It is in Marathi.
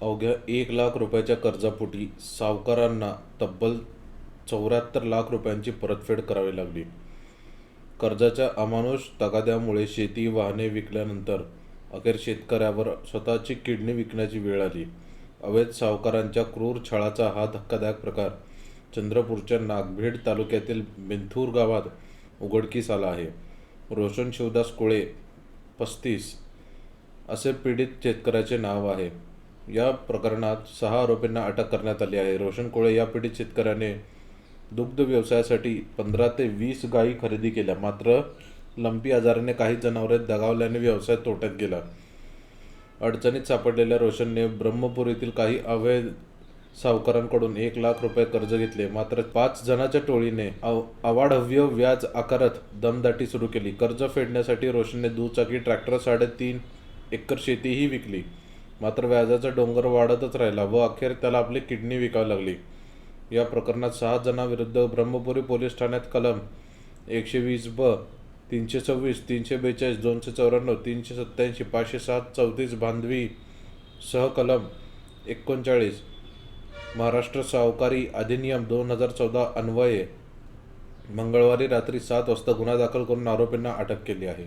अवघ्या 1 लाख रुपयाच्या कर्जापोटी सावकारांना तब्बल 74 लाख रुपयांची परतफेड करावी लागली. कर्जाच्या अमानुष तगाद्यामुळे शेती, वाहने विकल्यानंतर अखेर शेतकऱ्यावर स्वतःची किडनी विकण्याची वेळ आली. अवैध सावकारांच्या क्रूर छळाचा हा धक्कादायक प्रकार चंद्रपूरच्या नागभीड तालुक्यातील बिंथूर गावात उघडकीस आला आहे. रोशन शिवदास कोळे, 35 असे पीडित शेतकऱ्याचे नाव आहे. या प्रकरणात 6 आरोपींना अटक करण्यात आली आहे. रोशन कोळे या पीडित शेतकऱ्याने दुग्ध व्यवसायासाठी 15 ते 20 गायी खरेदी केल्या, मात्र लंपी आजाराने काही जनावरे दगावल्याने व्यवसाय तोट्यात गेला. अडचणीत सापडलेल्या रोशनने ब्रह्मपूर येथील काही अवैध सावकारांकडून 1 लाख रुपये कर्ज घेतले, मात्र 5 जणांच्या टोळीने अवाढव्य व्याज आकारत दमदाटी सुरू केली. कर्ज फेडण्यासाठी रोशनने दुचाकी, ट्रॅक्टर, 3.5 एकर शेतीही विकली, मात्र व्याजाचा डोंगर वाढतच राहिला व अखेर त्याला आपली किडनी विकावी लागली. या प्रकरणात 6 जणांविरुद्ध ब्रह्मपुरी पोलीस ठाण्यात कलम 120(ब), 326, 342, 294, 387, 507, 34 भांडवी सह कलम 39 महाराष्ट्र सावकारी अधिनियम 2014 अन्वये मंगळवारी रात्री 7 वाजता गुन्हा दाखल करून आरोपींना अटक केली आहे.